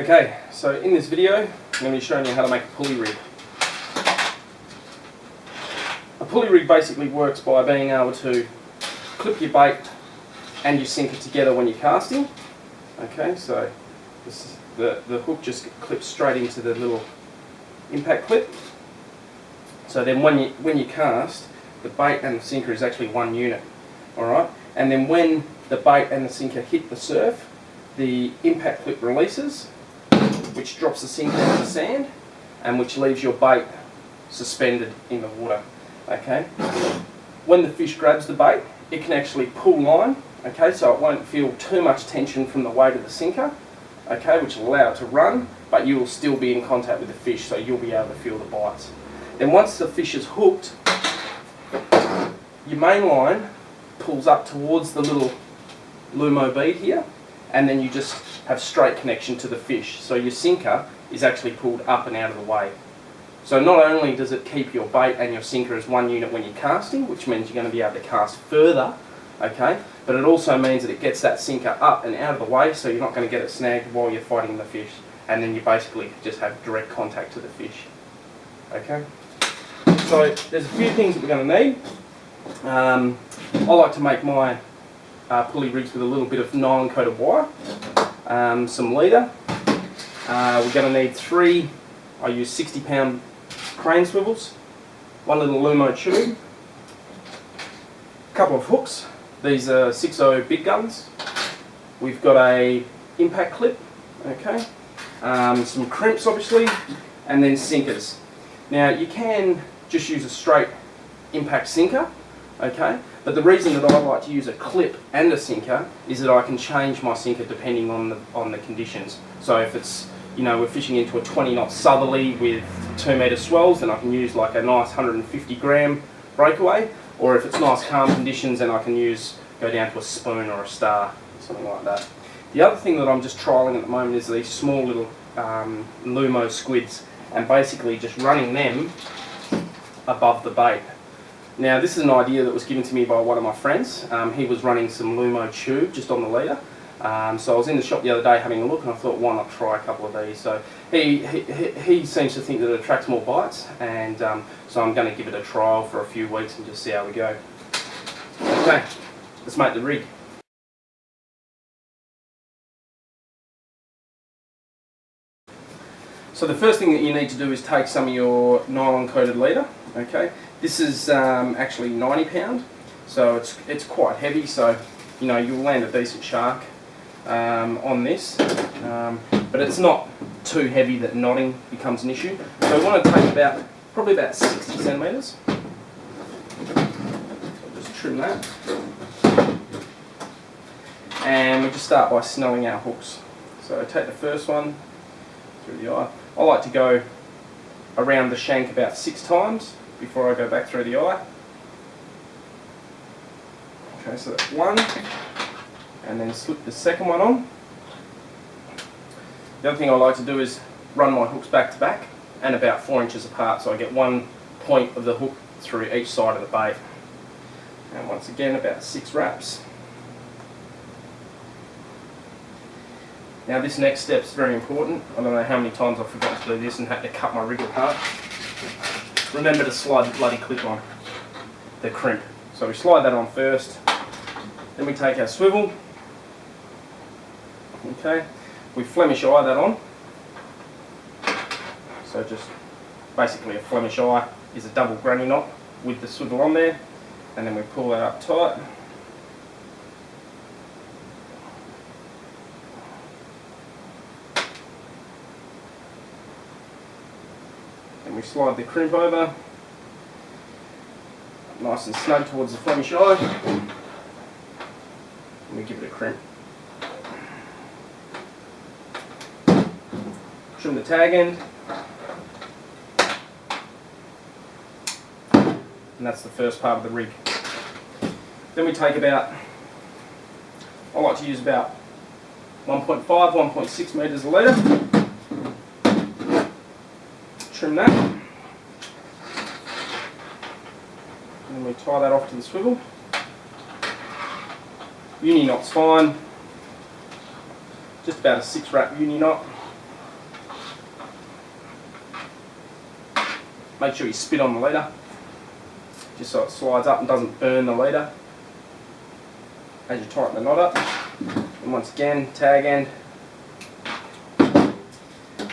Okay, so in this video I'm going to be showing you how to make a pulley rig. A pulley rig basically works by being able to clip your bait and your sinker together when you're casting. Okay, so the hook just clips straight into the little impact clip. So then when you cast, the bait and the sinker is actually one unit. Alright, and then when the bait and the sinker hit the surf, the impact clip releases, which drops the sinker into the sand and which leaves your bait suspended in the water. Okay, when the fish grabs the bait, it can actually pull line. Okay, so it won't feel too much tension from the weight of the sinker, okay, which will allow it to run, but you will still be in contact with the fish, so you'll be able to feel the bites. Then once the fish is hooked, your main line pulls up towards the little Lumo bead here, and then you just have straight connection to the fish. So your sinker is actually pulled up and out of the way. So not only does it keep your bait and your sinker as one unit when you're casting, which means you're going to be able to cast further, okay, but it also means that it gets that sinker up and out of the way, so you're not going to get it snagged while you're fighting the fish, and then you basically just have direct contact to the fish. Okay, so there's a few things that we're going to need. I like to make my pulley rigs with a little bit of nylon coated wire, some leader. We're going to need three, I use 60-pound crane swivels, one little Lumo tube, a couple of hooks. These are 6.0 big guns. We've got a impact clip, okay, some crimps obviously, and then sinkers. Now you can just use a straight impact sinker, okay, but the reason that I like to use a clip and a sinker is that I can change my sinker depending on the conditions. So if it's, you know, we're fishing into a 20 knot southerly with 2 metre swells, then I can use like a nice 150 gram breakaway, or if it's nice calm conditions, then I can go down to a spoon or a star, something like that. The other thing that I'm just trialling at the moment is these small little Lumo squids, and basically just running them above the bait. Now this is an idea that was given to me by one of my friends. He was running some Lumo tube just on the leader. So I was in the shop the other day having a look, and I thought, why not try a couple of these? So he seems to think that it attracts more bites, and so I'm going to give it a trial for a few weeks and just see how we go. Okay, let's make the rig. So the first thing that you need to do is take some of your nylon coated leader. Okay, this is actually 90 pound, so it's quite heavy, so you know you'll land a decent shark on this, but it's not too heavy that knotting becomes an issue. So we want to take probably about 60 centimetres. So just trim that, and we just start by snelling our hooks. So take the first one through the eye. I like to go around the shank about 6 times before I go back through the eye. Okay, so that's one, and then slip the second one on. The other thing I like to do is run my hooks back to back and about 4 inches apart, so I get one point of the hook through each side of the bait. And once again, about 6 wraps. Now this next step is very important. I don't know how many times I've forgotten to do this and had to cut my rig apart. Remember to slide the bloody clip on, the crimp. So we slide that on first, then we take our swivel, okay, we Flemish eye that on. So just basically a Flemish eye is a double granny knot with the swivel on there, and then we pull that up tight. We slide the crimp over, nice and snug towards the Flemish eye, and we give it a crimp. Trim the tag end, and that's the first part of the rig. Then we take about, I like to use about 1.5, 1.6 metres of leader. Trim that, and then we tie that off to the swivel. Uni knot's fine, just about a 6 wrap uni knot. make sure you spit on the leader, just so it slides up and doesn't burn the leader as you tighten the knot up. And once again, tag end.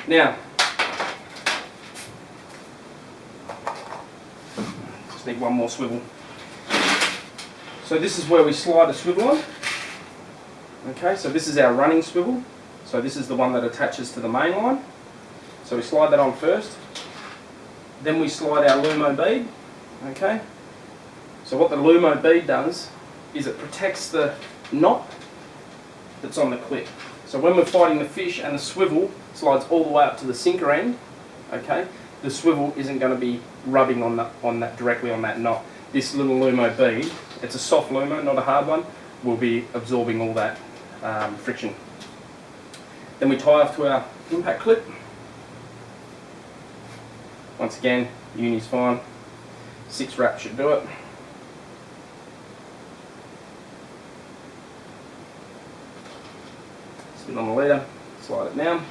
Now, just need one more swivel. So this is where we slide a swivel on. Okay, so this is our running swivel. So this is the one that attaches to the main line. So we slide that on first. Then we slide our Lumo bead. Okay. So what the Lumo bead does is it protects the knot that's on the clip. So when we're fighting the fish and the swivel slides all the way up to the sinker end, okay, the swivel isn't going to be rubbing on that directly on that knot. This little Lumo bead, it's a soft Lumo, not a hard one, will be absorbing all that friction. Then we tie off to our impact clip. Once again, uni's fine. 6 wraps should do it. Spin on the leader, slide it down.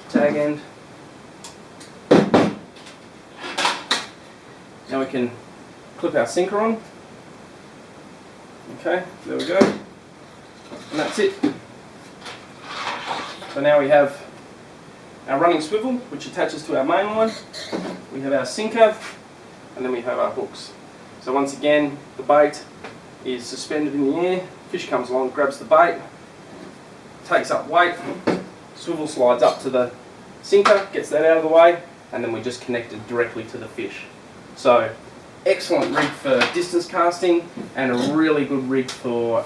Tag end. Now we can clip our sinker on. Okay, there we go. And that's it. So now we have our running swivel, which attaches to our main line. We have our sinker, and then we have our hooks. So once again, the bait is suspended in the air. Fish comes along, grabs the bait, takes up weight, swivel slides up to the sinker, gets that out of the way, and then we just connect it directly to the fish. So excellent rig for distance casting, and a really good rig for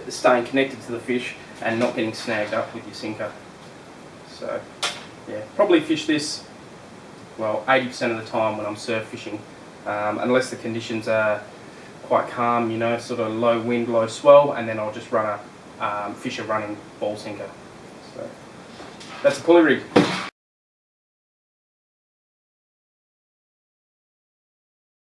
staying connected to the fish and not getting snagged up with your sinker. So yeah, probably fish this, well, 80% of the time when I'm surf fishing, unless the conditions are quite calm, you know, sort of low wind, low swell, and then I'll just run fish a running ball sinker. So that's a pulley rig.